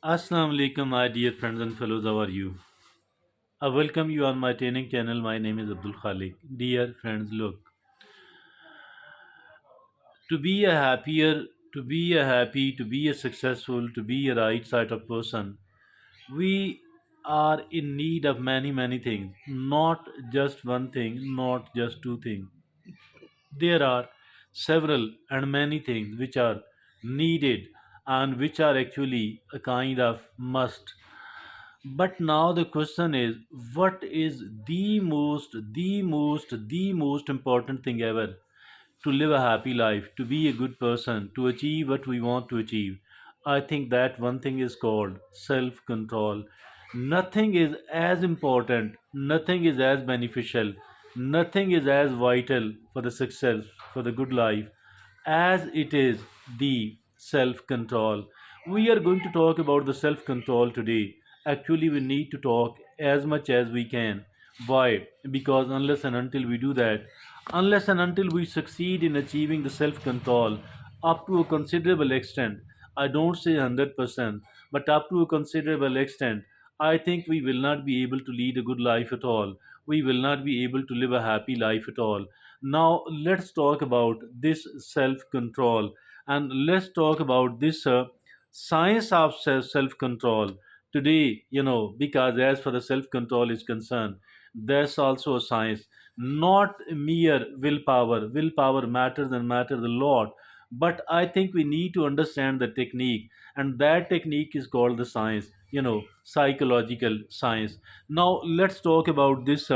Assalamu alaikum, my dear friends and fellows. How are you? I welcome you on my training channel. My name is Abdul Khalik. Dear friends, look, to be a happier, to be a successful, to be a right side of person, we are in need of many things. Not just one thing, not just two things. There are several and many things which are needed and which are actually a kind of must. But now the question is, what is the most important thing ever to live a happy life, to be a good person, to achieve what we want to achieve? I think that one thing is called self control. Nothing is as important, nothing is as beneficial, nothing is as vital for the success, for the good life, as it is the self control. We are going to talk about the self control today. Actually, we need to talk as much as we can. Why? Because unless and until we do that, unless and until we succeed in achieving the self control up to a considerable extent, I don't say 100%, but up to a considerable extent, I think we will not be able to lead a good life at all. We will not be able to live a happy life at all. Now, let's talk about this self control and let's talk about this science of self control today, because as far as self control is concerned, there's also a science, not mere willpower. Willpower matters and matters a lot, but I think we need to understand the technique, and that technique is called the science, psychological science. Now, let's talk about this,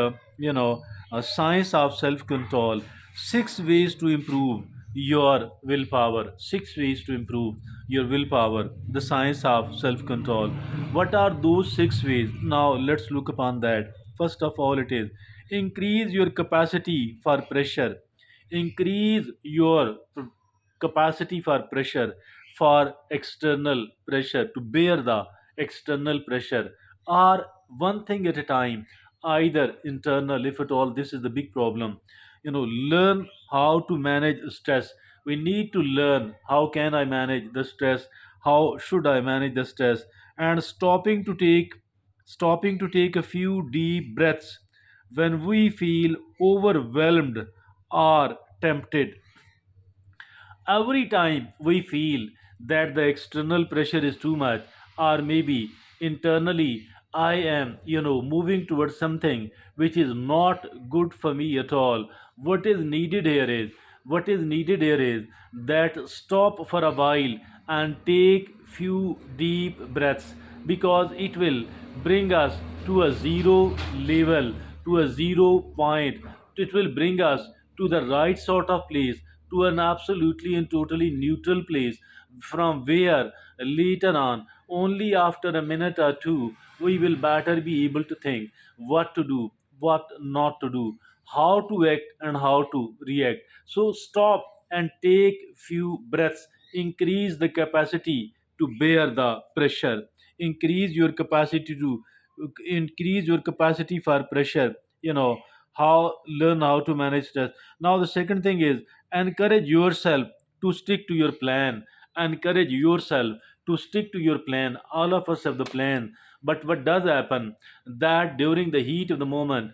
science of self control. 6 ways to improve your willpower. 6 ways to improve your willpower. The science of self control. What are those 6 ways? Now, let's look upon that. First of all, it is increase your capacity for pressure. Increase your capacity for pressure, for external pressure, to bear the external pressure, or one thing at a time, either internal, if at all. This is the big problem. Learn how to manage stress. We need to learn, how can I manage the stress, how should I manage the stress, and stopping to take a few deep breaths when we feel overwhelmed or tempted. Every time we feel that the external pressure is too much, or maybe internally I am, moving towards something which is not good for me at all, what is needed here is that stop for a while and take few deep breaths, because it will bring us to a zero level, to a 0 point. It will bring us to the right sort of place, to an absolutely and totally neutral place, from where later on, only after a minute or two, we will better be able to think what to do, what not to do, how to act and how to react. So stop and take few breaths. Increase the capacity to bear the pressure. Increase your capacity to increase your capacity for pressure. How learn how to manage stress. Now the second thing is encourage yourself to stick to your plan. Encourage yourself to stick to your plan. All of us have the plan, but what does happen, that during the heat of the moment,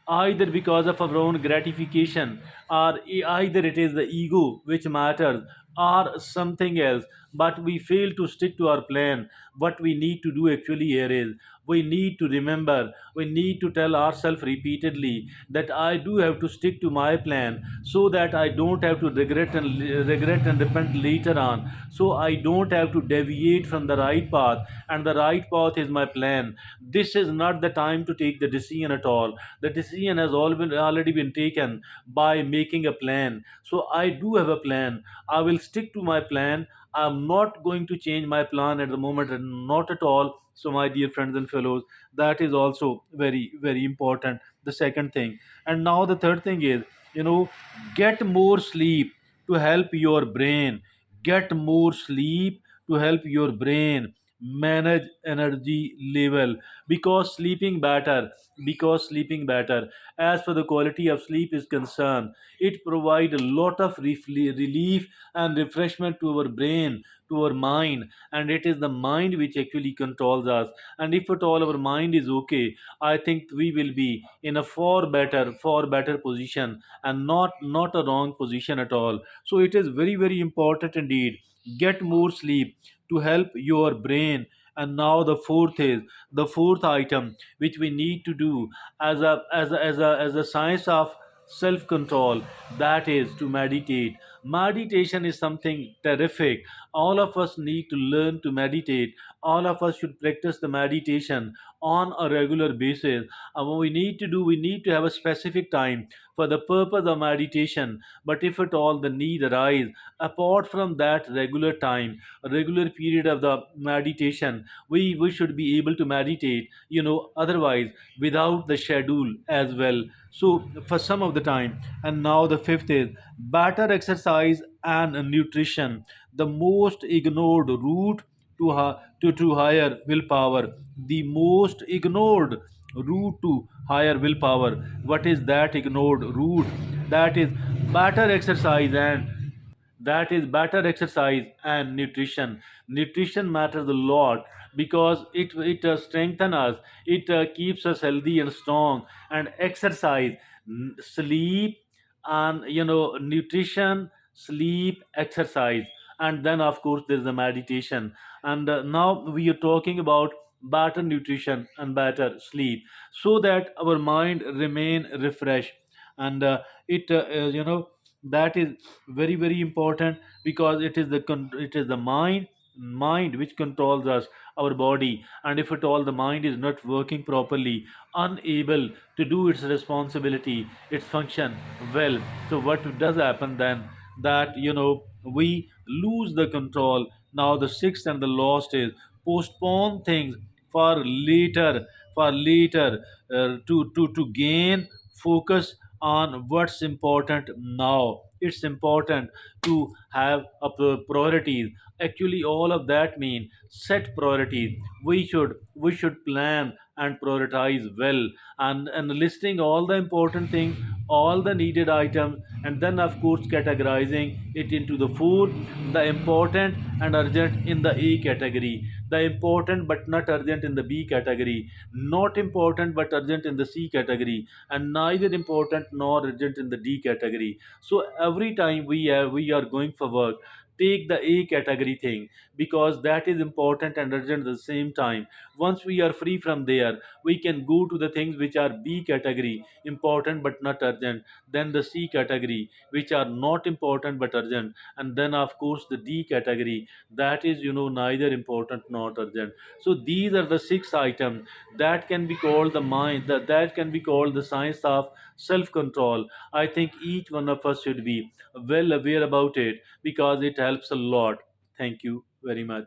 either because of our own gratification, or either it is the ego which matters, or something else, but we fail to stick to our plan. What we need to do actually here is, we need to remember, we need to tell ourselves repeatedly that I do have to stick to my plan, so that I don't have to regret and repent later on. So I don't have to deviate from the right path, and the right path is my plan. This is not the time to take the decision at all. The decision has already been taken by making a plan. So I do have a plan. I will stick to my plan. I'm not going to change my plan at the moment, and not at all. So, my dear friends and fellows, that is also very important. The second thing, and now the third thing is, get more sleep to help your brain. Get more sleep to help your brain. manage energy level, because sleeping better, because sleeping better. As for the quality of sleep is concerned, it provides a lot of relief and refreshment to our brain, to our mind, and it is the mind which actually controls us. And if at all our mind is okay, I think we will be in a far better position, and not a wrong position at all. So it is very very important indeed. Get more sleep to help your brain. And now the fourth item which we need to do as a science of self control, that is to meditate. Meditation is something terrific. All of us need to learn to meditate. All of us should practice the meditation on a regular basis. And what we need to do, we need to have a specific time for the purpose of meditation. But if at all the need arise, apart from that regular time, a regular period of the meditation, we should be able to meditate, otherwise without the schedule as well. So for some of the time. And now the fifth is better exercise and nutrition, the most ignored route to higher willpower. The most ignored route to higher willpower. What is that ignored route? That is better exercise and nutrition. Nutrition matters a lot, because it strengthens us, it keeps us healthy and strong. And exercise, sleep, and nutrition, sleep, exercise, and then of course there is the meditation. And now we are talking about better nutrition and better sleep, so that our mind remain refreshed. And it that is very very important, because it is the mind which controls us, our body. And if at all the mind is not working properly, unable to do its responsibility, its function well, so what does happen then? That we lose the control. Now the sixth and the last is postpone things for later, for later, to gain focus on what's important now. It's important to have a priorities. Actually, all of that mean set priorities. We should plan and prioritize well, and listing all the important things, all the needed items, and then of course categorizing it into the four: the important and urgent in the A category, the important but not urgent in the B category, not important but urgent in the C category, and neither important nor urgent in the D category. So every time we are going for work, take the A category thing, because that is important and urgent at the same time. Once we are free from there, we can go to the things which are B category, important but not urgent, then the C category, which are not important but urgent, and then of course the D category, that is neither important nor urgent. So these are the six items that can be called the mind, that can be called the science of self control. I think each one of us should be well aware about it, because it helps a lot. Thank you very much.